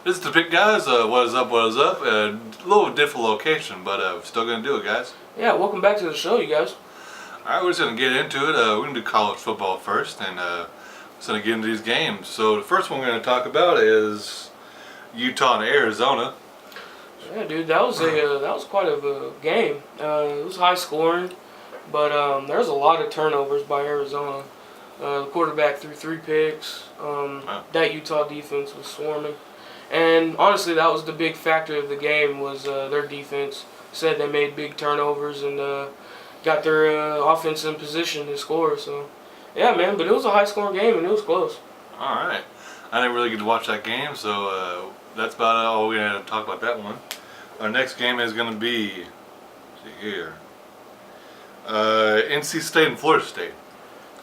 This is the Big Guys. What is up? What is up? A little different location, but still gonna do it, guys. Yeah, welcome back to the show, you guys. All right, we're just gonna get into it. We're gonna do college football first, and just gonna get into these games. So the first one we're gonna talk about is Utah and Arizona. Yeah, dude, that was quite a game. It was high scoring, but there was a lot of turnovers by Arizona. The quarterback threw 3 picks. Wow. That Utah defense was swarming, and honestly, that was the big factor of the game was their defense. Said they made big turnovers and got their offense in position to score. So, yeah, man, but it was a high scoring game and it was close. All right, I didn't really get to watch that game, so that's about all we're gonna talk about that one. Our next game is gonna be, let's see here, NC State and Florida State.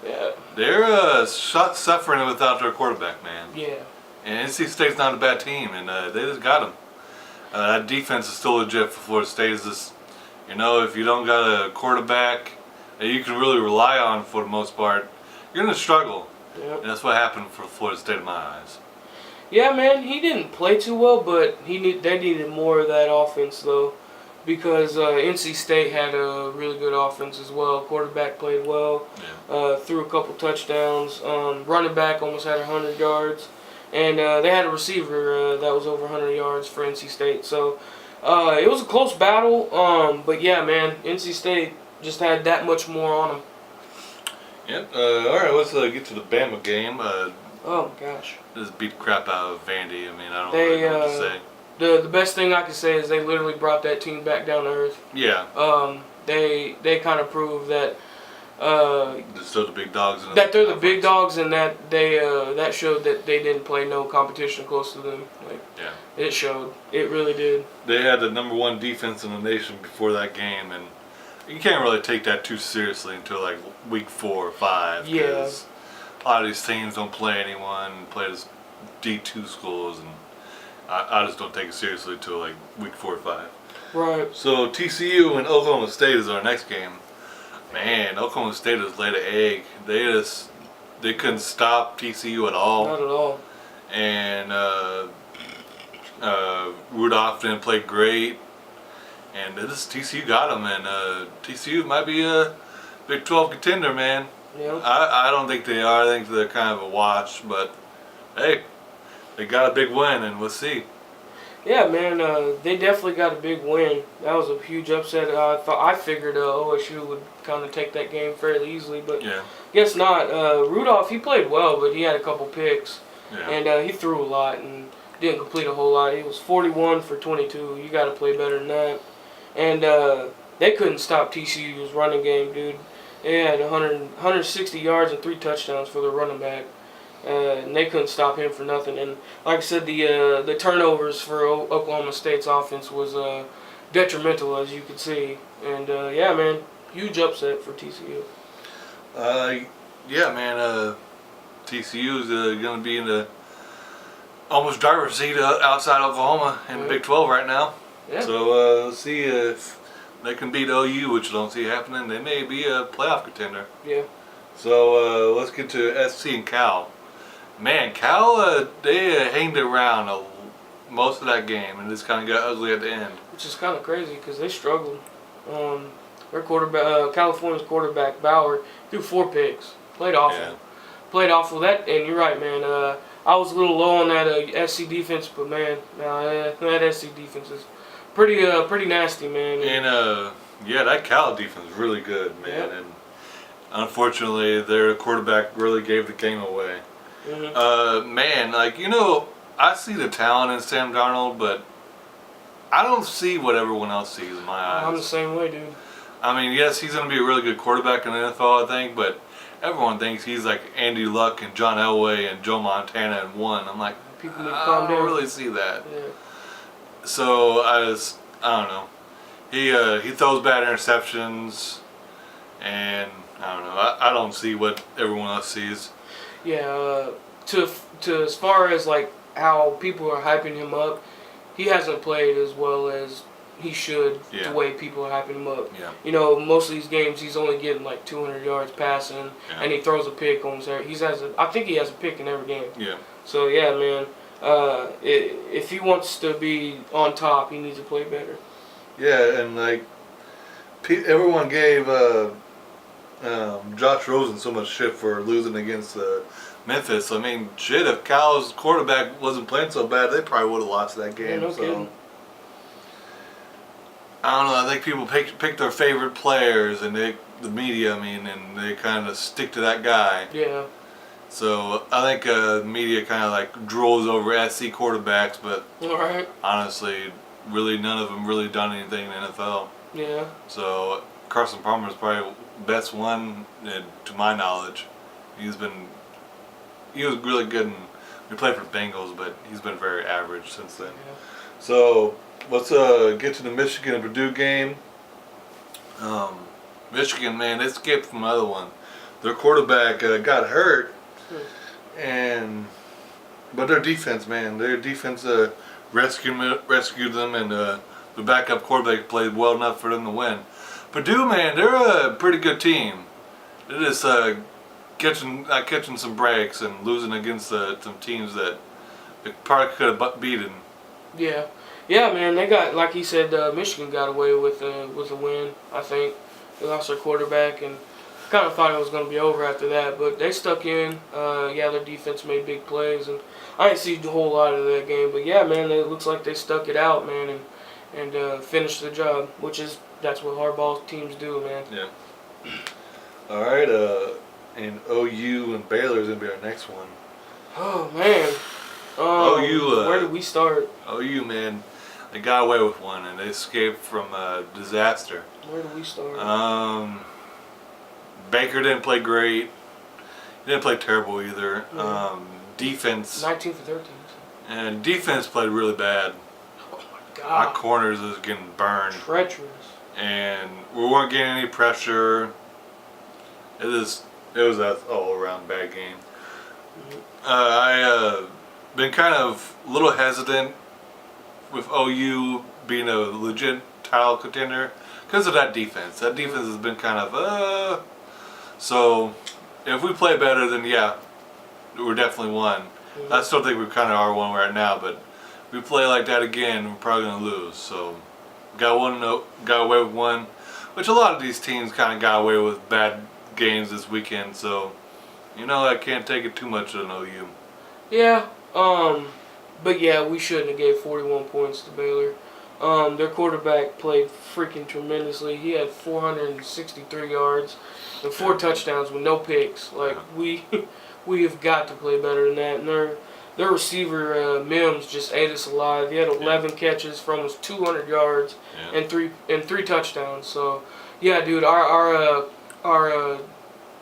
Yeah. They're suffering without their quarterback, man. Yeah. And NC State's not a bad team, and they just got them. That defense is still legit for Florida State. Is just, if you don't got a quarterback that you can really rely on for the most part, you're gonna struggle. Yep. And that's what happened for Florida State in my eyes. Yeah, man, he didn't play too well, but they needed more of that offense though, because NC State had a really good offense as well. Quarterback played well, threw a couple touchdowns. Running back almost had 100 yards, and they had a receiver that was over 100 yards for NC State. So it was a close battle, but yeah, man, NC State just had that much more on them. Yep. All right, let's get to the Bama game. Oh my gosh. Just beat the crap out of Vandy. I mean, I don't They, really know what to say. The best thing I can say is they literally brought that team back down to earth. Yeah. They kind of proved that They're still the big dogs. that they're the big dogs, and that they that showed that they didn't play no competition close to them. Like, Yeah. it showed. It really did. They had the #1 defense in the nation before that game, and you can't really take that too seriously until like week 4 or 5. Yeah. 'Cause a lot of these teams don't play anyone, play as D2 schools, and I just don't take it seriously until like week 4 or 5. Right. So TCU and Oklahoma State is our next game. Man, Oklahoma State has laid an egg. They couldn't stop TCU at all. Not at all. And Rudolph didn't play great, and this TCU got him, and TCU might be a Big 12 contender, man. Yeah. I don't think they are. I think they're kind of a wash, but hey, they got a big win, and we'll see. Yeah, man. They definitely got a big win. That was a huge upset. I figured OSU would kind of take that game fairly easily, but Yeah, guess not. Rudolph, he played well, but he had a couple picks. yeah. And he threw a lot and didn't complete a whole lot. He was 41 for 22. You got to play better than that. And they couldn't stop TCU's running game, dude. They had 160 yards and 3 touchdowns for their running back. And they couldn't stop him for nothing. And like I said, the turnovers for Oklahoma State's offense was detrimental, as you could see. And yeah, man, huge upset for TCU. Yeah, man. TCU is going to be in the almost driver's seat outside Oklahoma in the Big 12 right now. Yeah. So let's see if they can beat OU, which I don't see happening. They may be a playoff contender. Yeah. So let's get to SC and Cal. Man, Cal, they hanged around most of that game and just kind of got ugly at the end. Which is kind of crazy because they struggled. Their quarterback, California's quarterback Bauer, threw 4 picks. Played awful. Yeah. Played awful. And you're right, man. I was a little low on that SC defense, but man, that SC defense is pretty nasty, man. And yeah, that Cal defense is really good, man. Yep. And unfortunately, their quarterback really gave the game away. Mm-hmm. Man, I see the talent in Sam Darnold, but I don't see what everyone else sees in my eyes. I'm the same way, dude. I mean, yes, he's going to be a really good quarterback in the NFL, I think, but everyone thinks he's like Andy Luck and John Elway and Joe Montana in one. I'm like, People need to I calm don't down. really see that. Yeah. So I don't know. He throws bad interceptions, and I don't know. I don't see what everyone else sees. Yeah. To as far as like how people are hyping him up, he hasn't played as well as he should. Yeah. The way people are hyping him up. Yeah. Most of these games he's only getting like 200 yards passing, Yeah. and he throws a pick almost every. I think he has a pick in every game. Yeah. So yeah, man. If he wants to be on top, he needs to play better. Yeah, and like everyone gave Josh Rosen so much shit for losing against Memphis. I mean, shit, if Cal's quarterback wasn't playing so bad, they probably would have lost that game. Yeah, no kidding. I don't know. I think people pick their favorite players, and the media, I mean, and they kind of stick to that guy. Yeah. So I think the media kind of like drools over SC quarterbacks, but All right. honestly, really none of them really done anything in the NFL. Yeah. So Carson Palmer is probably best one, to my knowledge. He was really good, and he played for the Bengals, but he's been very average since then. Yeah. So let's get to the Michigan and Purdue game. Michigan, man, they skipped from the other one. Their quarterback got hurt, but their defense, man, rescued them, and the backup quarterback played well enough for them to win. Purdue, man, they're a pretty good team. They're just catching some breaks and losing against some teams that they probably could have beaten. Yeah. Yeah, man, they got, like he said, Michigan got away with a win, I think. They lost their quarterback, and kind of thought it was going to be over after that, but they stuck in. Yeah, their defense made big plays, and I didn't see a whole lot of that game. But yeah, man, it looks like they stuck it out, man, and finished the job, that's what hardball teams do, man. Yeah. All right, and OU and Baylor's going to be our next one. Oh, man. OU, where did we start? OU, man, they got away with one, and they escaped from disaster. Where did we start? Baker didn't play great. He didn't play terrible either. Yeah. Defense. 19 for 13. And defense played really bad. Oh my God. Our corners is getting burned. Treacherous. And we weren't getting any pressure. It was an all around bad game. I been kind of a little hesitant with OU being a legit title contender because of that defense. That defense has been kind of so if we play better, then yeah, we're definitely one. Mm-hmm. I still think we kind of are one right now, but if we play like that again, we're probably gonna lose. So got away with one, which a lot of these teams kind of got away with bad games this weekend. So I can't take it too much on OU. Yeah. But yeah, we shouldn't have gave 41 points to Baylor. Their quarterback played freaking tremendously. He had 463 yards and 4 touchdowns with no picks. Like we have got to play better than that. And their receiver Mims just ate us alive. He had 11 catches for almost 200 yards and three touchdowns. So yeah, dude, our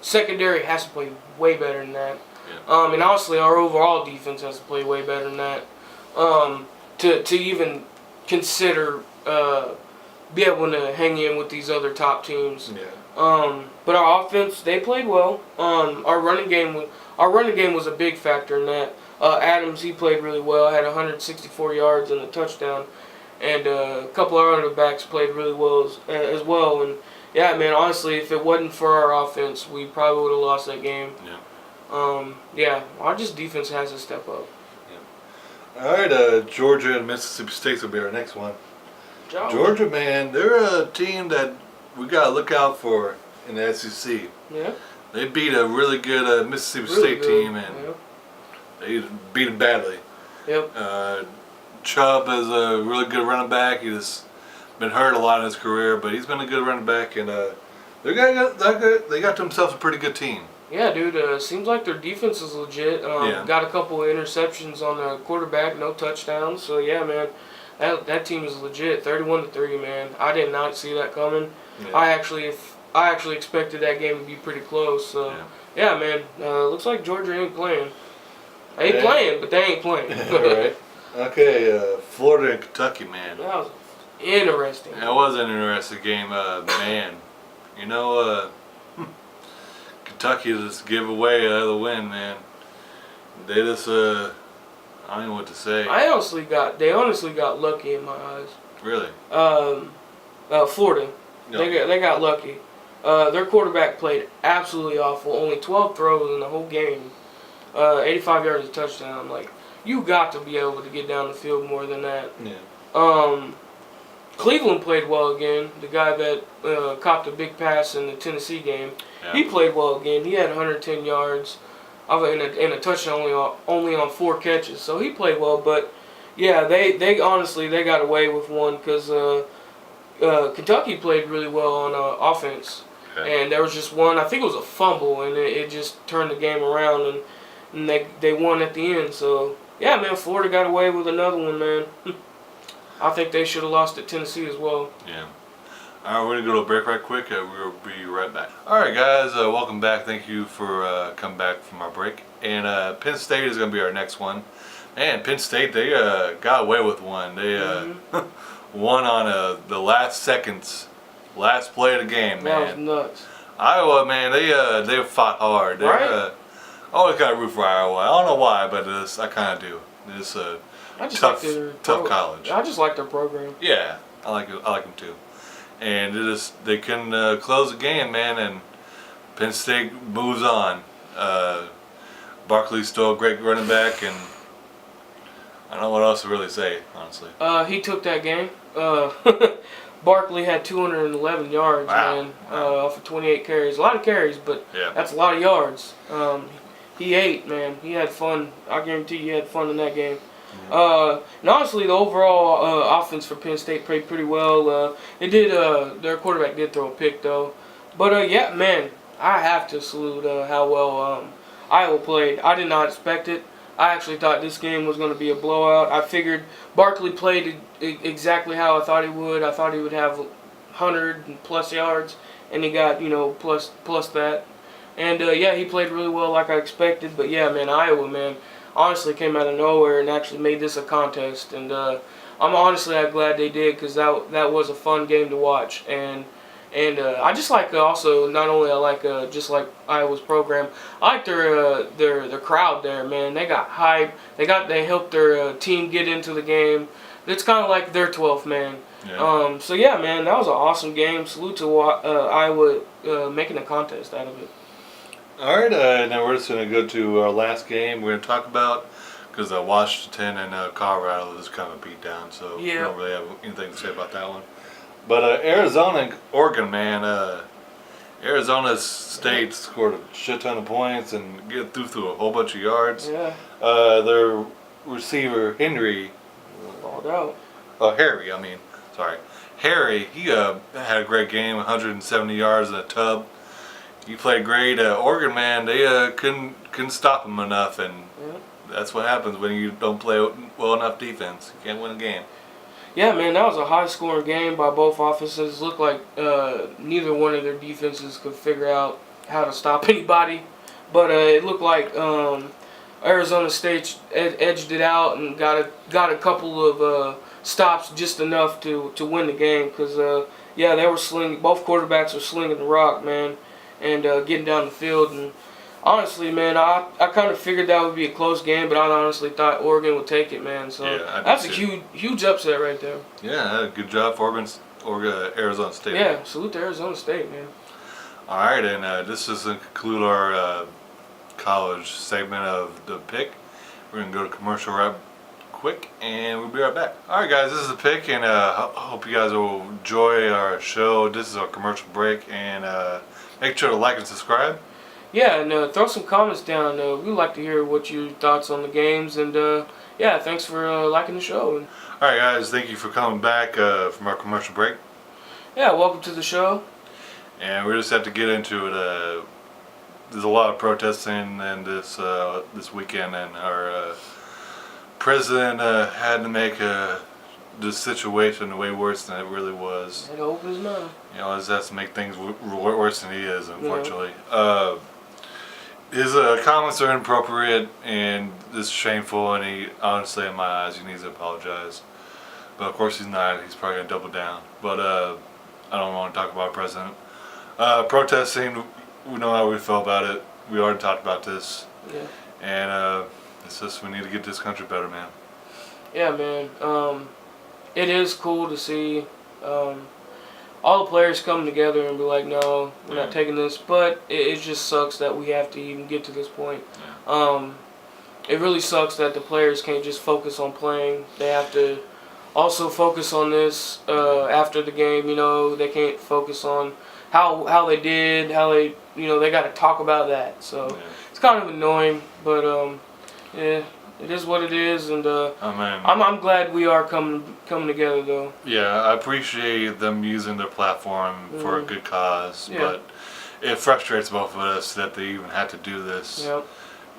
secondary has to play way better than that. And honestly, our overall defense has to play way better than that. To even consider be able to hang in with these other top teams. Yeah. But our offense, they played well. Our running game was a big factor in that. Adams, he played really well. Had 164 yards and a touchdown, and a couple of other backs played really well as well. And yeah, man, honestly, if it wasn't for our offense, we probably would have lost that game. Yeah. Our defense has to step up. All right, Georgia and Mississippi State will be our next one. Georgia, man, they're a team that we got to look out for in the SEC. Yeah. They beat a really good Mississippi State team, and they beat them badly. Yep. Chubb is a really good running back. He's been hurt a lot in his career, but he's been a good running back, and they got themselves a pretty good team. Yeah, dude. Seems like their defense is legit. Got a couple of interceptions on the quarterback, no touchdowns. So yeah, man, that team is legit. 31-3, man. I did not see that coming. Yeah. I actually expected that game to be pretty close. So yeah, man. Looks like Georgia ain't playing. They ain't playing, but they ain't playing. All right. Okay, Florida and Kentucky, man. That was interesting. That was an interesting game, man. Kentucky just give away the win, man. They just I don't know what to say. They honestly got lucky in my eyes. Really? Florida. No. They got lucky. Their quarterback played absolutely awful. Only 12 throws in the whole game. 85 yards a touchdown. Like, you got to be able to get down the field more than that. Yeah. Cleveland played well again. The guy that caught the big pass in the Tennessee game, he played well again. He had 110 yards in a touchdown only on 4 catches. So he played well. But yeah, they honestly they got away with one because Kentucky played really well on offense. Okay. And there was just one, I think it was a fumble, and it just turned the game around, and they won at the end. So yeah, man, Florida got away with another one, man. I think they should have lost at Tennessee as well. Yeah. All right, we're going to go to a break right quick. We'll be right back. All right, guys, welcome back. Thank you for coming back from our break. And Penn State is going to be our next one. Man, Penn State, they got away with one. They won on the last play of the game, man. That was nuts. Iowa, man, they fought hard. They Right? I always kind of root for Iowa. I don't know why, but I kind of do. It's I just tough, like their tough college. I just like their program. Yeah, I like it. I like them too. And they can close the game, man. And Penn State moves on. Barkley's still a great running back, and I don't know what else to really say, honestly. He took that game. Barkley had 211 yards, Wow. man, off of 28 carries. A lot of carries, but Yeah. that's a lot of yards. He ate, man. He had fun. I guarantee you he had fun in that game. And honestly, the overall offense for Penn State played pretty well. Their quarterback did throw a pick, though. But, yeah, man, I have to salute how well Iowa played. I did not expect it. I actually thought this game was going to be a blowout. I figured Barkley played exactly how I thought he would. I thought he would have 100+ yards, and he got, plus that. And, yeah, he played really well like I expected. But, yeah, man, Iowa, man, honestly came out of nowhere and actually made this a contest. And I'm glad they did because that was a fun game to watch. And I just like also not only I like just like Iowa's program, I like their crowd there, man. They got hype. They helped their team get into the game. It's kind of like their 12th man. Yeah. So yeah, man, that was an awesome game. Salute to Iowa making a contest out of it. All right, now we're just going to go to our last game we're going to talk about because Washington and Colorado is kind of beat down, so we don't really have anything to say about that one. But Arizona and Oregon, man, Arizona State scored a shit ton of points and through a whole bunch of yards. Yeah. Their receiver, Harry, he had a great game, 170 yards in a tub. He played great. Oregon, man, they couldn't stop him enough, and that's what happens when you don't play well enough defense. You can't win a game. Yeah, man, that was a high-scoring game by both offenses. Looked like neither one of their defenses could figure out how to stop anybody. But it looked like Arizona State edged it out and got a couple of stops, just enough to win the game. Because they were slinging. Both quarterbacks were slinging the rock, man, and getting down the field. And honestly, man, I kind of figured that would be a close game, but I honestly thought Oregon would take it, man. So that's a huge upset right there. Yeah, good job for Arizona State. Yeah, salute to Arizona State, man. All right, and this is to conclude our college segment of the pick. We're going to go to commercial right quick, and we'll be right back. All right, guys, this is the pick, and I hope you guys will enjoy our show. This is our commercial break, and make sure to like and subscribe. Yeah, and throw some comments down. We'd like to hear what your thoughts on the games, and thanks for liking the show. All right, guys, thank you for coming back from our commercial break. Yeah, welcome to the show. And we just have to get into it. There's a lot of protesting and this weekend, and our president had to make this situation way worse than it really was. And open his mouth. It has to make things worse than he is, unfortunately. His comments are inappropriate, and this is shameful, and he, honestly, in my eyes, he needs to apologize. But of course he's not. He's probably going to double down. But I don't want to talk about president. Protesting, we know how we feel about it. We already talked about this. Yeah. And it's just we need to get this country better, man. Yeah, man. It is cool to see all the players come together and be like, no, we're not taking this. But it just sucks that we have to even get to this point. it really sucks that the players can't just focus on playing. They have to also focus on this after the game. You know, they can't focus on how they did, how they, you know, they got to talk about that. So it's kind of annoying, but yeah, it is what it is, and I'm glad we are coming together though. Yeah, I appreciate them using their platform for a good cause, but it frustrates both of us that they even had to do this. Yep.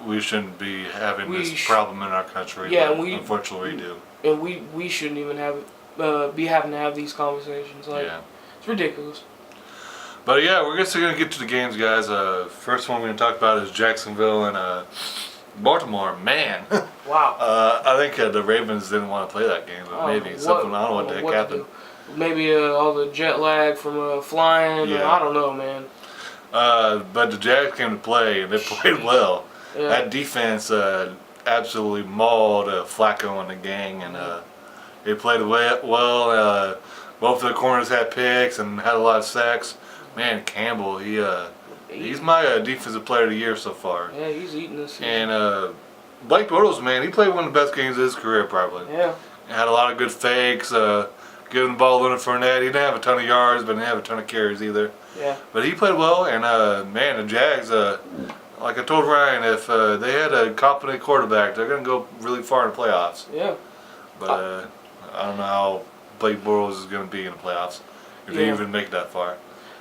We shouldn't be having this problem in our country. Yeah, but unfortunately we do. And we shouldn't even be having to have these conversations. Like, it's ridiculous. But yeah, we're just gonna get to the games, guys. First one we're gonna talk about is Jacksonville and Baltimore. Man, wow. I think the Ravens didn't want to play that game, but maybe something. I don't know what the heck happened. Maybe all the jet lag from flying. Yeah. I don't know, man. But the Jags came to play and they played well. Yeah. That defense absolutely mauled Flacco and the gang, and they played well. Both of the corners had picks and had a lot of sacks. Man, Campbell, he's my defensive player of the year so far. Yeah, he's eating this. And Blake Bortles, man, he played one of the best games of his career probably. Yeah. Had a lot of good fakes. Giving the ball to Leonard Fournette. He didn't have a ton of yards, but didn't have a ton of carries either. Yeah. But he played well, and man, the Jags, like I told Ryan, if they had a competent quarterback, they're going to go really far in the playoffs. Yeah. But I don't know how Blake Bortles is going to be in the playoffs, if they even make it that far.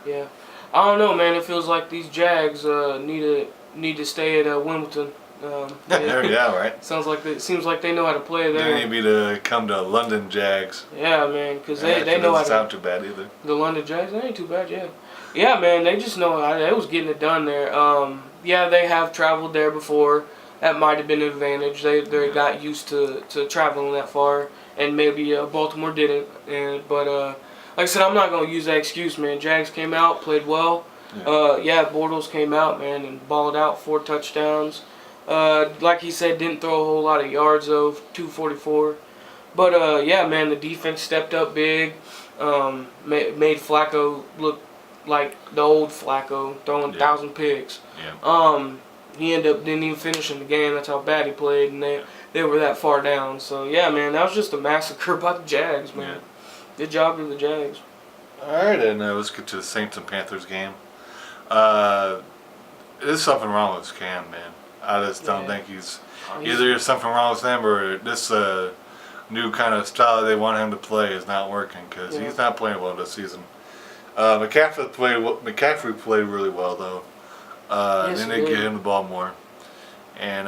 Yeah. I don't know, man. It feels like these Jags need to stay at Wimbledon. Yeah, right. Seems like they know how to play there. They need to come to London Jags. Yeah, man, because they know how to. Doesn't sound too bad either. The London Jags, they ain't too bad, yeah. Yeah, man, they just know they was getting it done there. Yeah, they have traveled there before. That might have been an advantage. They got used to traveling that far, and maybe Baltimore didn't. But like I said, I'm not gonna use that excuse, man. Jags came out, played well. Yeah, Bortles came out, man, and balled out 4 touchdowns. Like he said, didn't throw a whole lot of yards though, 244. But yeah, man, the defense stepped up big. Made Flacco look like the old Flacco, throwing 1,000 picks. Yeah. He didn't even finish in the game. That's how bad he played, and they were that far down. So yeah, man, that was just a massacre by the Jags, man. Good job to the Jags. All right, and let's get to the Saints and Panthers game. There's something wrong with Cam, man. I just don't think he's either there's something wrong with him or this new kind of style they want him to play is not working because he's not playing well this season. McCaffrey played really well though. Then they get him the ball more, and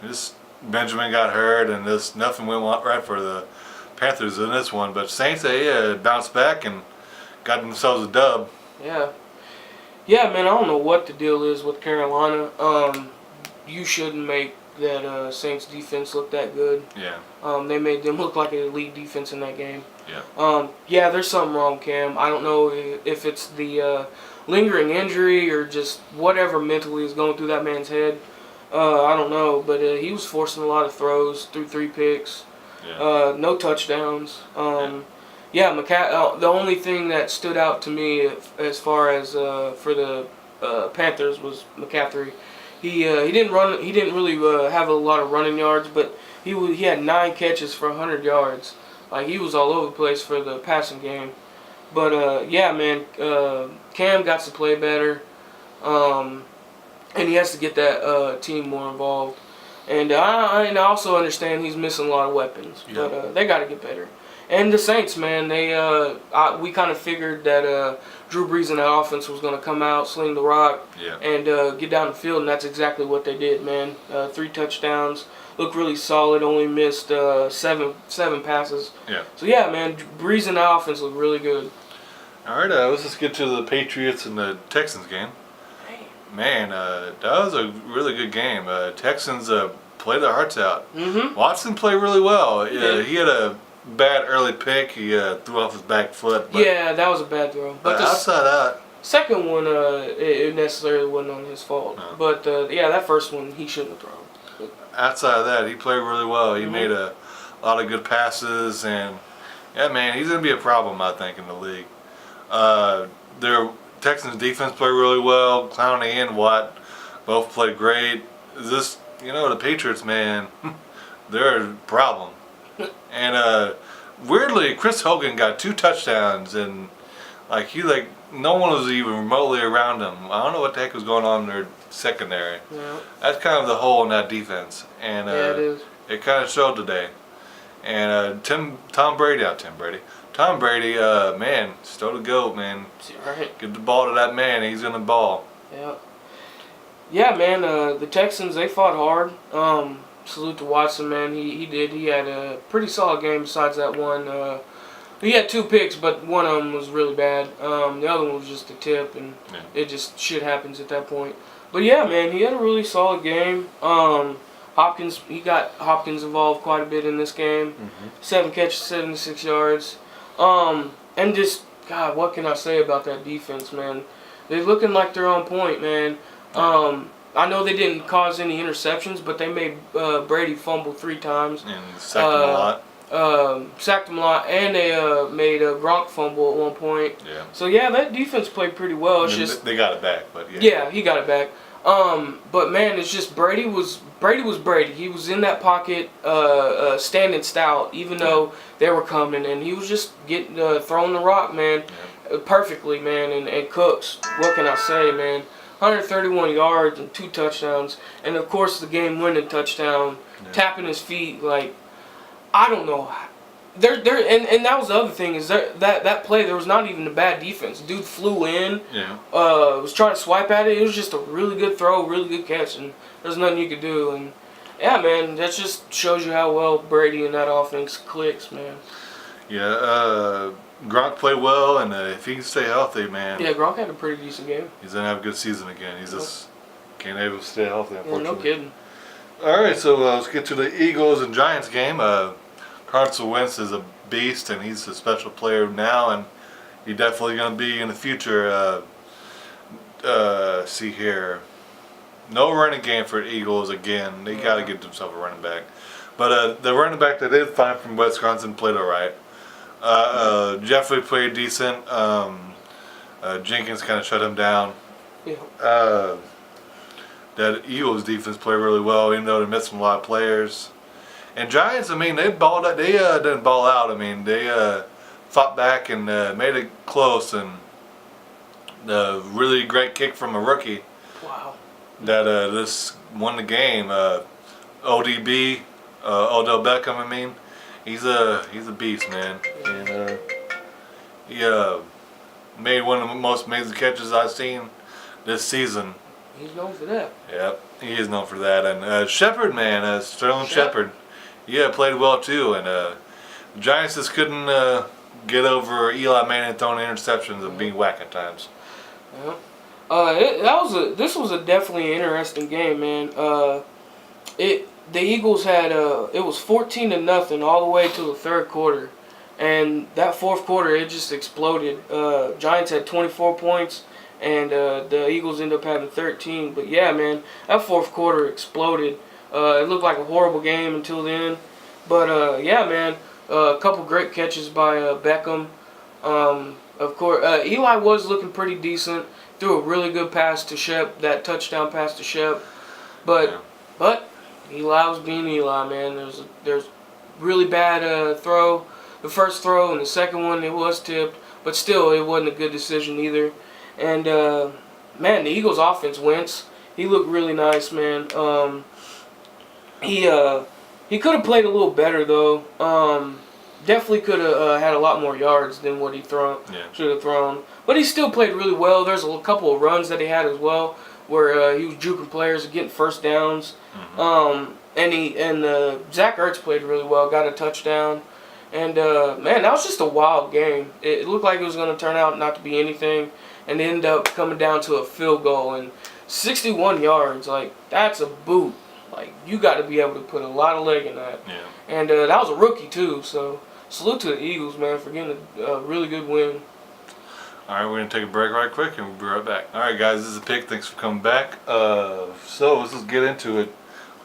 this Benjamin got hurt, and nothing went right for the Panthers in this one. But Saints they bounced back and got themselves a dub. Yeah. Yeah, man, I don't know what the deal is with Carolina. You shouldn't make that Saints defense look that good. Yeah. They made them look like an elite defense in that game. Yeah. Yeah, there's something wrong, Cam. I don't know if it's the lingering injury or just whatever mentally is going through that man's head. I don't know, but he was forcing a lot of throws, threw 3 picks, no touchdowns. Yeah, the only thing that stood out to me as far as for the Panthers was McCaffrey. He didn't run. He didn't really have a lot of running yards, but he had 9 catches for 100 yards. Like he was all over the place for the passing game. But yeah, man, Cam got to play better, and he has to get that team more involved. And I also understand he's missing a lot of weapons, but they got to get better. And the Saints, man, we kind of figured that Drew Brees and that offense was going to come out, sling the rock, and get down the field, and that's exactly what they did, man. 3 touchdowns, looked really solid, only missed 7 passes. Yeah. So, yeah, man, Brees and that offense looked really good. All right, let's just get to the Patriots and the Texans game. Man, that was a really good game. Texans played their hearts out. Mm-hmm. Watson played really well. He had a bad early pick. He threw off his back foot. But, yeah, that was a bad throw. But outside that, second one, it necessarily wasn't on his fault. No. But yeah, that first one he shouldn't have thrown. Outside of that, he played really well. He made a lot of good passes, and yeah, man, he's gonna be a problem, I think, in the league. Their Texans defense played really well. Clowney and Watt both played great. This the Patriots, man, they're a problem. And weirdly, Chris Hogan got 2 touchdowns, and no one was even remotely around him. I don't know what the heck was going on in their secondary. Yeah. That's kind of the hole in that defense, and Yeah, it is. it kind of showed today. And Tom Brady, man, still the GOAT, man. Right. Give the ball to that man, he's gonna ball. Yeah. Yeah, man. The Texans, they fought hard. Salute to Watson, man. He did. He had a pretty solid game. Besides that one, he had 2 picks, but one of them was really bad. The other one was just a tip, and it just shit happens at that point. But yeah, man, he had a really solid game. He got Hopkins involved quite a bit in this game. 7 catches, 76 yards. And just, God, what can I say about that defense, man? They're looking like they're on point, man. I know they didn't cause any interceptions, but they made Brady fumble 3 times. And sacked him a lot. Sacked him a lot, and they made Gronk fumble at one point. Yeah. So yeah, that defense played pretty well. It's just they got it back, but yeah. Yeah, he got it back. But man, it's just Brady was Brady. He was in that pocket, standing stout, even though they were coming, and he was just getting throwing the rock, man, perfectly, man. And Cooks, what can I say, man? 131 yards and 2 touchdowns, and of course the game-winning touchdown, tapping his feet like, I don't know. And that was the other thing is that play, there was not even a bad defense. Dude flew in, was trying to swipe at it. It was just a really good throw, really good catch, and there's nothing you could do. And yeah, man, that just shows you how well Brady and that offense clicks, man. Yeah, Gronk played well, and if he can stay healthy, man. Yeah, Gronk had a pretty decent game. He's gonna have a good season again. He's just can't able to stay healthy, unfortunately. Yeah, no kidding. All right, so let's get to the Eagles and Giants game. Carson Wentz is a beast, and he's a special player now, and he's definitely going to be in the future. See here, no running game for the Eagles again. They got to get themselves a running back. But the running back that they did find from Wisconsin played all right. Jeffrey played decent. Jenkins kind of shut him down. Yeah. That Eagles defense played really well, even though they missed a lot of players. And Giants, I mean, they balled out. They didn't ball out. I mean, they fought back and made it close. And the really great kick from a rookie. Wow. That this won the game. ODB, Odell Beckham. I mean, he's a beast, man. And he made one of the most amazing catches I've seen this season. He's known for that. Yep, he is known for that. And Shepard, man, Sterling Shepard. Yeah, played well too, and the Giants just couldn't get over Eli Manning throwing interceptions and being whack at times. Yeah. This was a definitely interesting game, man. The Eagles had it was 14-0 all the way to the 3rd quarter, and that 4th quarter it just exploded. Giants had 24 points, and the Eagles ended up having 13. But yeah, man, that 4th quarter exploded. It looked like a horrible game until then. But, yeah, man, a couple great catches by Beckham. Of course, Eli was looking pretty decent. Threw a really good pass to Shep, that touchdown pass to Shep. But Eli was being Eli, man. There's really bad throw. The first throw and the second one, it was tipped. But still, it wasn't a good decision either. And, man, the Eagles' offense wins. He looked really nice, man. He could have played a little better though. Definitely could have had a lot more yards than what he should have thrown. But he still played really well. There's a couple of runs that he had as well where he was juking players and getting first downs. And Zach Ertz played really well, got a touchdown. And man, that was just a wild game. It looked like it was going to turn out not to be anything, and it ended up coming down to a field goal and 61 yards. Like, that's a boot. Like, you got to be able to put a lot of leg in that. Yeah. And that was a rookie, too. So, salute to the Eagles, man, for getting a really good win. All right, we're going to take a break right quick, and we'll be right back. All right, guys, this is a pick. Thanks for coming back. So, let's just get into it.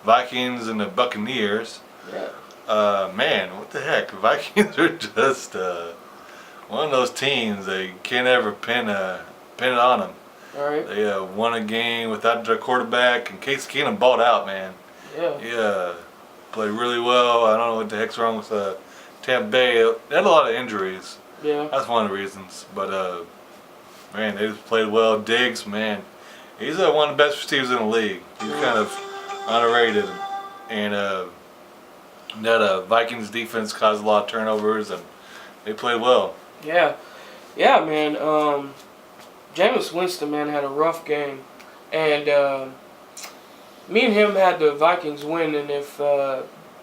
Vikings and the Buccaneers. Yeah. Man, what the heck? The Vikings are just one of those teams. They can't ever pin it on them. All right. They won a game without their quarterback, and Case Keenum balled out, man. Yeah. He played really well. I don't know what the heck's wrong with Tampa Bay. They had a lot of injuries. Yeah. That's one of the reasons. But man, they just played well. Diggs, man, he's one of the best receivers in the league. He's kind of underrated, and that Vikings defense caused a lot of turnovers, and they played well. Yeah. Yeah, man. Jameis Winston, man, had a rough game, and me and him had the Vikings winning if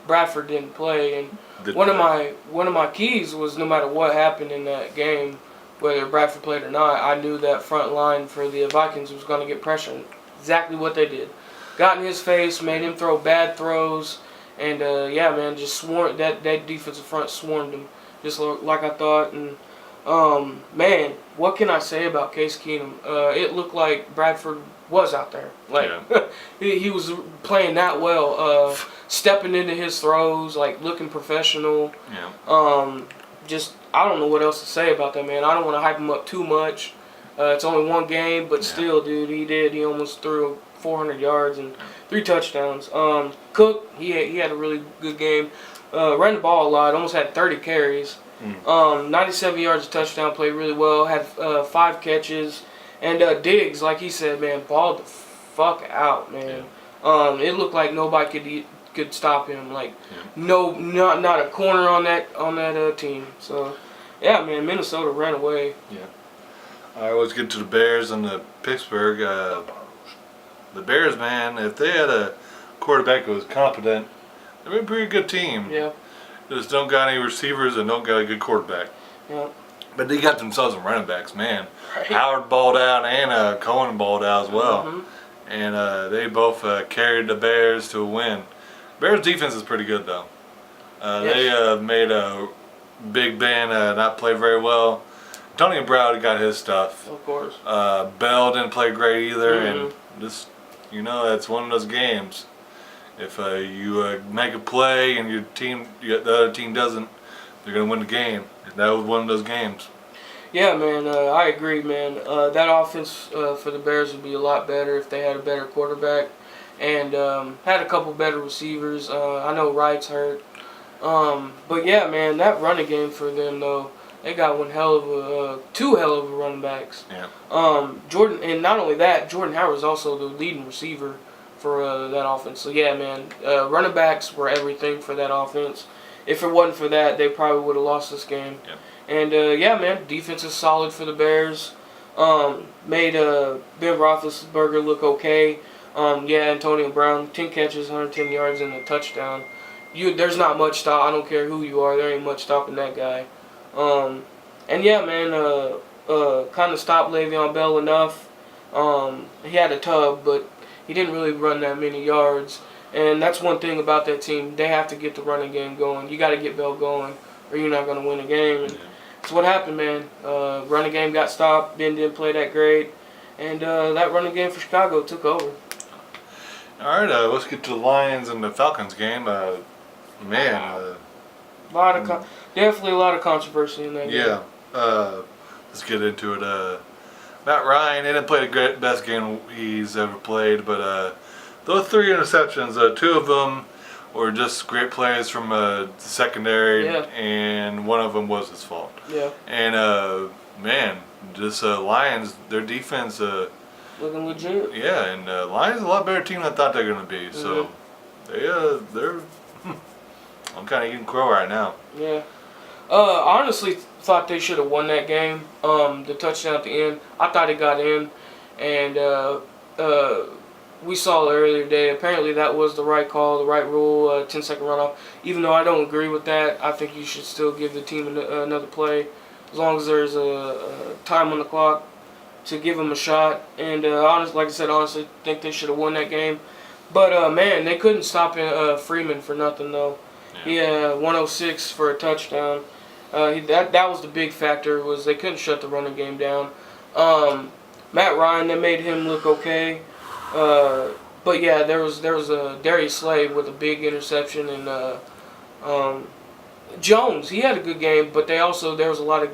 Bradford didn't play. And one of my keys was no matter what happened in that game, whether Bradford played or not, I knew that front line for the Vikings was going to get pressure. Exactly what they did. Got in his face, made him throw bad throws, and yeah, man, just swarmed that defensive front swarmed him, just like I thought. And man, what can I say about Case Keenum? It looked like Bradford was out there. Like he was playing that well, stepping into his throws, like looking professional. Yeah. Just I don't know what else to say about that man. I don't want to hype him up too much. It's only one game, but still, dude, he almost threw 400 yards and 3 touchdowns. Cook, he had a really good game. Ran the ball a lot, almost had 30 carries. 97 yards, a touchdown, played really well, had 5 catches. And Diggs, like he said, man, balled the fuck out, man. It looked like nobody could stop him. Like, not a corner on that team. So, yeah, man, Minnesota ran away. Yeah. All right, let's get to the Bears and the Pittsburgh. The Bears, man, if they had a quarterback who was competent, they'd be a pretty good team. Yeah. Just don't got any receivers and don't got a good quarterback. Yeah. But they got themselves some running backs, man. Right. Howard balled out and Cohen balled out as well. Mm-hmm. And they both carried the Bears to a win. Bears defense is pretty good, though. They made Big Ben not play very well. Tony Brown got his stuff. Of course. Bell didn't play great either. Mm-hmm. And just, that's one of those games. If you make a play and the other team doesn't, they're going to win the game. And that was one of those games. Yeah, man, I agree, man. That offense for the Bears would be a lot better if they had a better quarterback and had a couple better receivers. I know Wright's hurt. But, yeah, man, that running game for them, though, they got two hell of a running backs. Yeah. Jordan, and not only that, Jordan Howard is also the leading receiver for that offense. So, yeah, man, running backs were everything for that offense. If it wasn't for that, they probably would have lost this game. Yeah. And, yeah, man, defense is solid for the Bears. Made Ben Roethlisberger look okay. Yeah, Antonio Brown, 10 catches, 110 yards, and a touchdown. There's not much stop. I don't care who you are. There ain't much stopping that guy. And, yeah, man, kind of stopped Le'Veon Bell enough. He had a tub, but he didn't really run that many yards. And that's one thing about that team. They have to get the running game going. You got to get Bell going, or you're not going to win a game. And that's what happened, man. Running game got stopped. Ben didn't play that great. And that running game for Chicago took over. All right, let's get to the Lions and the Falcons game. Man. Definitely a lot of controversy in that game. Yeah. Let's get into it. Matt Ryan, he didn't play the best game he's ever played, but those 3 interceptions, 2 of them were just great plays from the secondary, and one of them was his fault. Yeah. And, man, this Lions, their defense... looking legit. Yeah, and Lions is a lot better team than I thought they were going to be. So, they're... I'm kind of eating crow right now. Yeah. Honestly, thought they should have won that game. The touchdown at the end, I thought it got in. And we saw it earlier today. Apparently that was the right call, the right rule, 10-second runoff. Even though I don't agree with that, I think you should still give the team another play. As long as there's a time on the clock to give them a shot. And like I said, honestly, think they should have won that game. But, man, they couldn't stop Freeman for nothing, though. He had 106 for a touchdown. That was the big factor, was they couldn't shut the running game down. Matt Ryan, they made him look okay. But yeah, there was a Darius Slade with a big interception, and Jones, he had a good game, but there was a lot of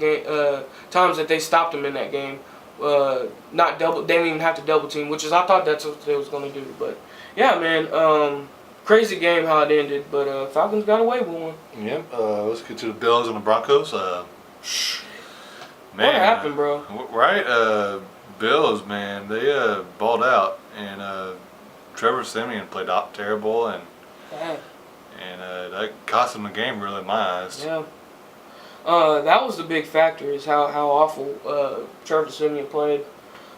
times that they stopped him in that game. They didn't even have to double team, I thought that's what they was gonna do. But yeah, man, crazy game how it ended, but Falcons got away with one. Yep. Let's get to the Bills and the Broncos. Man, What happened, bro? Right. Bills, man, they balled out, and Trevor Siemian played terrible, and Yeah. that cost him the game, really, in my eyes. Yeah. That was the big factor is how awful Trevor Siemian played.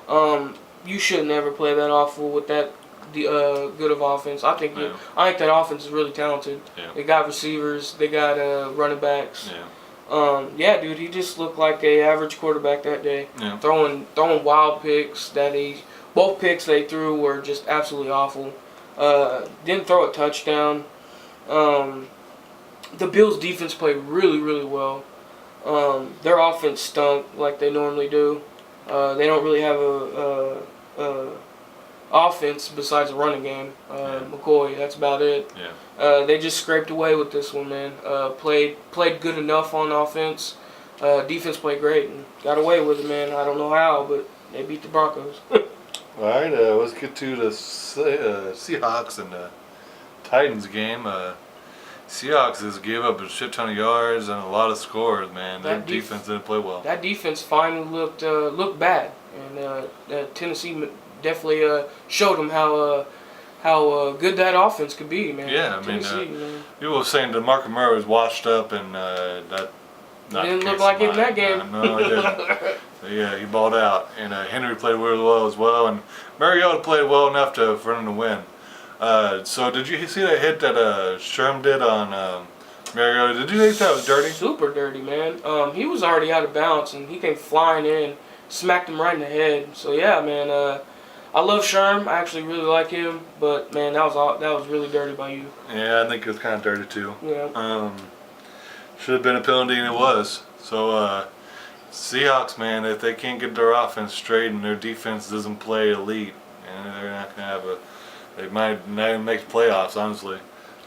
You should never play that awful with that good of offense. I think that offense is really talented. Yeah. They got receivers. They got running backs. Yeah. Yeah, dude, he just looked like a average quarterback that day. Yeah. Throwing wild picks both picks they threw were just absolutely awful. Didn't throw a touchdown. The Bills' defense played really, really well. Their offense stunk like they normally do. They don't really have a offense besides a running game. McCoy, that's about it. Yeah. They just scraped away with this one, man. Played good enough on offense. Defense played great and got away with it, man. I don't know how, but they beat the Broncos. All right. Let's get to the Seahawks and the Titans game. Seahawks just gave up a shit ton of yards and a lot of scores, man. Their defense didn't play well. That defense finally looked bad, and Tennessee definitely showed them how good that offense could be, man. Yeah, I mean, people were saying that Marcus Murray was washed up, and that didn't look like it in that game. No, it didn't. Yeah, he balled out, and Henry played really well as well, and Mariota played well enough for him to win. So did you see that hit that Sherm did on Mariota? Did you think that was dirty? Super dirty, man. He was already out of bounds, and he came flying in, smacked him right in the head. So yeah, man. I love Sherm. I actually really like him, but man, that was really dirty by you. Yeah, I think it was kind of dirty too. Yeah. Should have been a penalty, and it was. So Seahawks, man, if they can't get their offense straight and their defense doesn't play elite, and they're not gonna have they might not even make the playoffs, honestly.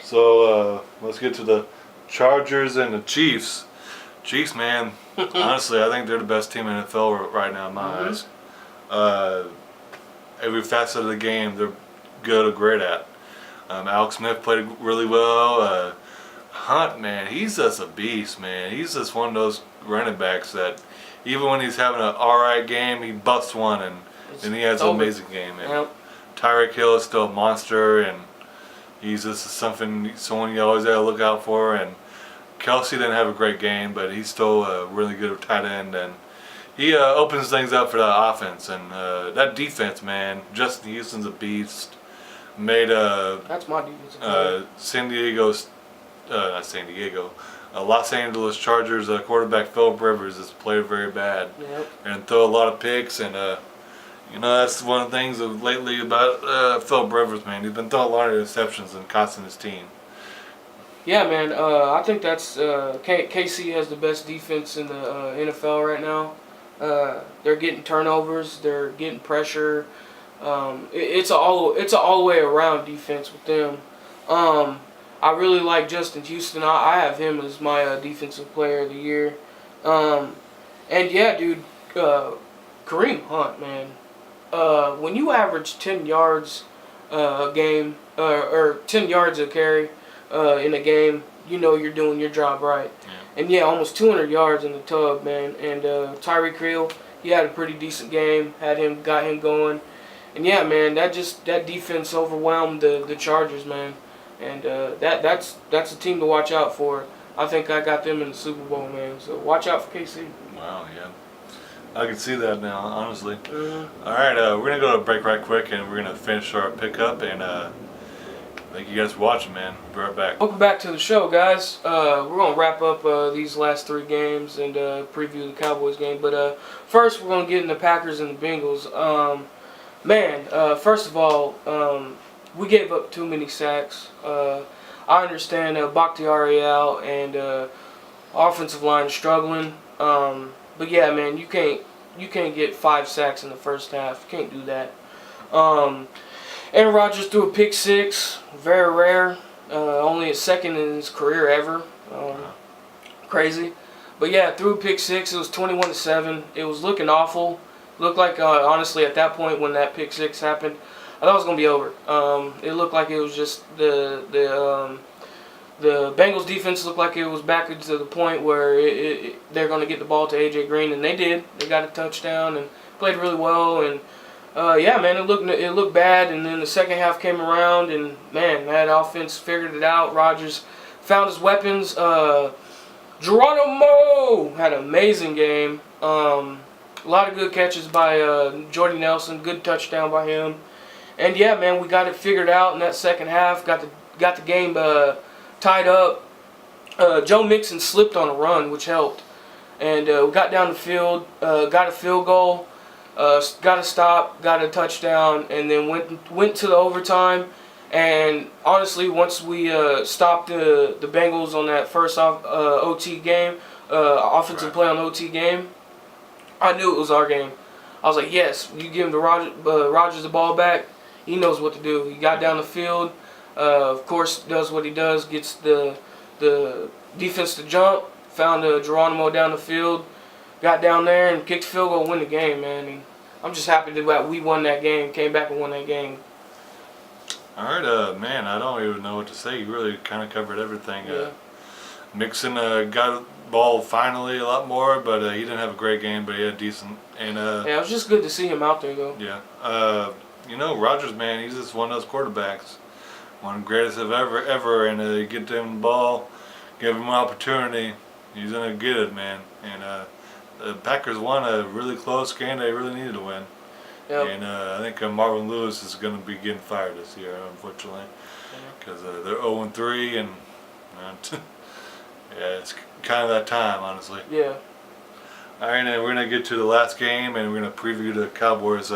So let's get to the Chargers and the Chiefs. Chiefs, man, honestly, I think they're the best team in the NFL right now in my eyes. Every facet of the game, they're good or great at. Alex Smith played really well. Hunt, man, he's just a beast, man. He's just one of those running backs that even when he's having an alright game, he busts one and he has an amazing game. And Tyreek Hill is still a monster, and he's just someone you always got to look out for. And Kelsey didn't have a great game, but he's still a really good tight end, and he opens things up for the offense. And that defense, man, Justin Houston's a beast. Made that's my defense. Los Angeles Chargers quarterback Philip Rivers has played very bad and throw a lot of picks, and that's one of the things lately about Philip Rivers, man. He's been throwing a lot of interceptions and costing his team. Yeah, man. I think that's KC has the best defense in the NFL right now. They're getting turnovers. They're getting pressure. It's an all the way around defense with them. I really like Justin Houston. I have him as my defensive player of the year. And yeah, dude, Kareem Hunt, man. When you average 10 yards a game, or 10 yards a carry in a game, you know you're doing your job right. Yeah. And yeah, almost 200 yards in the tub, man. And Tyreek Hill, he had a pretty decent game. Got him going. And yeah, man, that defense overwhelmed the Chargers, man. And that's a team to watch out for. I think I got them in the Super Bowl, man. So watch out for KC. Wow, yeah. I can see that now, honestly. Mm-hmm. All right, we're going to go to a break right quick, and we're going to finish our pickup. And thank you guys for watching, man. Be right back. Welcome back to the show, guys. We're going to wrap up these last 3 games and preview the Cowboys game. But first, we're going to get into the Packers and the Bengals. First of all, we gave up too many sacks. I understand Bakhtiari out and offensive line struggling. But yeah, man, you can't get 5 sacks in the first half. You can't do that. Aaron Rodgers threw a pick 6, very rare. Only a second in his career ever. Crazy. But yeah, threw a pick 6. It was 21-7. It was looking awful. Looked like honestly at that point when that pick 6 happened, I thought it was gonna be over. It looked like it was just the Bengals defense looked like it was back to the point where they're going to get the ball to A.J. Green, and they did. They got a touchdown and played really well. And yeah, man, it looked bad. And then the second half came around, and man, that offense figured it out. Rodgers found his weapons. Geronimo had an amazing game. A lot of good catches by Jordy Nelson. Good touchdown by him. And yeah, man, we got it figured out in that second half. Got the game tied up. Joe Mixon slipped on a run, which helped. And we got down the field, got a field goal, got a stop, got a touchdown, and then went to the overtime. And honestly, once we stopped the Bengals on that first OT game, offensive play on the OT game, I knew it was our game. I was like, yes, you give him Rodgers the ball back, he knows what to do. He got down the field. Of course, does what he does, gets the defense to jump, found Geronimo down the field, got down there and kicked the field goal, win the game, man. And I'm just happy that we won that game, came back and won that game. All right, man, I don't even know what to say. You really kind of covered everything. Yeah. Mixon got the ball finally a lot more, but he didn't have a great game, but he had decent. And yeah, it was just good to see him out there, though. Yeah. You know, Rodgers, man, he's just one of those quarterbacks. One of the greatest of ever, and you get him the ball, give him an opportunity, he's gonna get it, man. And the Packers won a really close game they really needed to win. Yep. And I think Marvin Lewis is gonna be getting fired this year, unfortunately, because they're 0-3, and yeah, it's kind of that time, honestly. Yeah. All right, and we're gonna get to the last game, and we're gonna preview the Cowboys.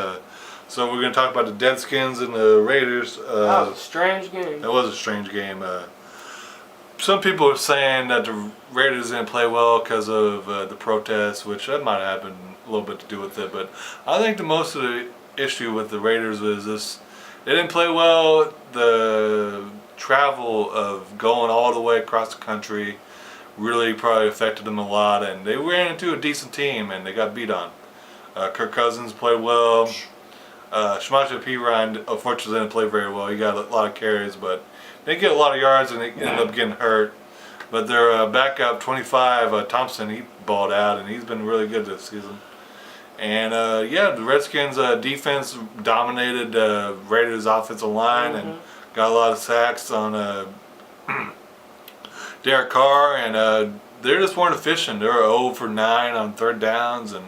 So we're going to talk about the Deadskins and the Raiders. That was a strange game. It was a strange game. Some people are saying that the Raiders didn't play well because of the protests, which that might have happened a little bit to do with it. But I think the most of the issue with the Raiders is this: they didn't play well. The travel of going all the way across the country really probably affected them a lot, and they ran into a decent team and they got beat on. Kirk Cousins played well. Samaje Perine unfortunately didn't play very well. He got a lot of carries, but they get a lot of yards and they ended up getting hurt. But their backup, 25, Thompson, he balled out and he's been really good this season. And yeah, the Redskins defense dominated Raiders offensive line and got a lot of sacks on Derek Carr, and they just weren't efficient. They were 0 for 9 on third downs, and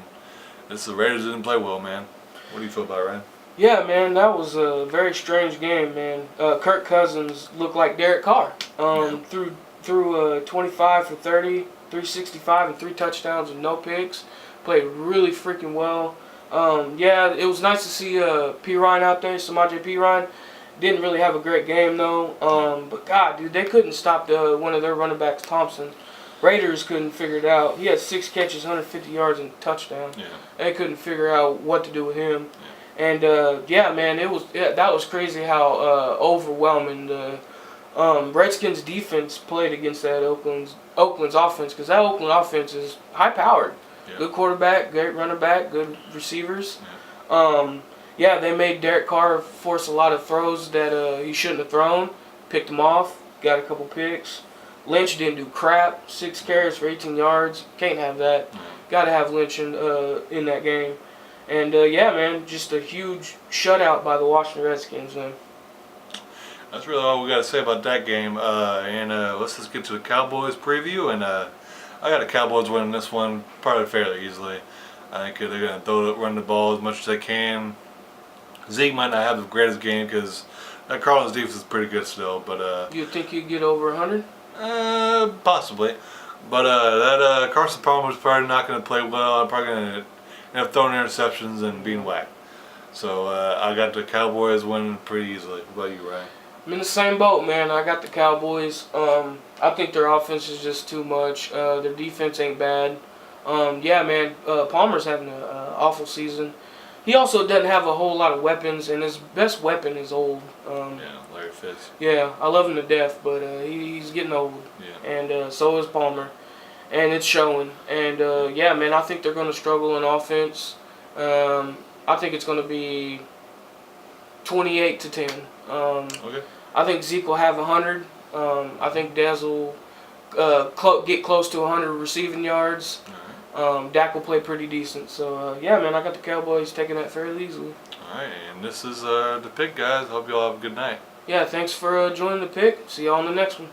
the Raiders didn't play well, man. What do you feel about it, Ryan? Yeah, man, that was a very strange game, man. Kirk Cousins looked like Derek Carr. Threw 25 for 30, 365, and 3 touchdowns and no picks. Played really freaking well. Yeah, it was nice to see Perine out there, Samaje Perine. Didn't really have a great game, though. But, God, dude, they couldn't stop one of their running backs, Thompson. Raiders couldn't figure it out. He had 6 catches, 150 yards, and a touchdown. Yeah. They couldn't figure out what to do with him. Yeah. And, yeah, man, that was crazy how overwhelming the Redskins defense played against that Oakland's offense, because that Oakland offense is high-powered. Yeah. Good quarterback, great running back, good receivers. Yeah. Yeah, they made Derek Carr force a lot of throws that he shouldn't have thrown. Picked him off, got a couple picks. Lynch didn't do crap. 6 carries for 18 yards. Can't have that. Got to have Lynch in that game. And, yeah, man, just a huge shutout by the Washington Redskins, man. That's really all we got to say about that game. And let's just get to the Cowboys preview. And I got the Cowboys winning this one probably fairly easily. I think they're going to run the ball as much as they can. Zeke might not have the greatest game because that Cardinals defense is pretty good still. But you think he'd get over 100? Possibly. But that Carson Palmer's probably not going to play well. I'm probably going to end up throwing interceptions and being whacked. So I got the Cowboys winning pretty easily. What about you, Ryan? I'm in the same boat, man. I got the Cowboys. I think their offense is just too much. Their defense ain't bad. Yeah, man, Palmer's having an awful season. He also doesn't have a whole lot of weapons, and his best weapon is old. Yeah, Larry Fitz. Yeah, I love him to death, but he's getting old. Yeah. And so is Palmer. And it's showing. And, yeah, man, I think they're going to struggle in offense. I think it's going to be 28-10. Okay. I think Zeke will have 100. I think Dez will get close to 100 receiving yards. Dak will play pretty decent. So, yeah, man, I got the Cowboys taking that fairly easily. All right, and this is the pick, guys. Hope you all have a good night. Yeah, thanks for joining the pick. See y'all on the next one.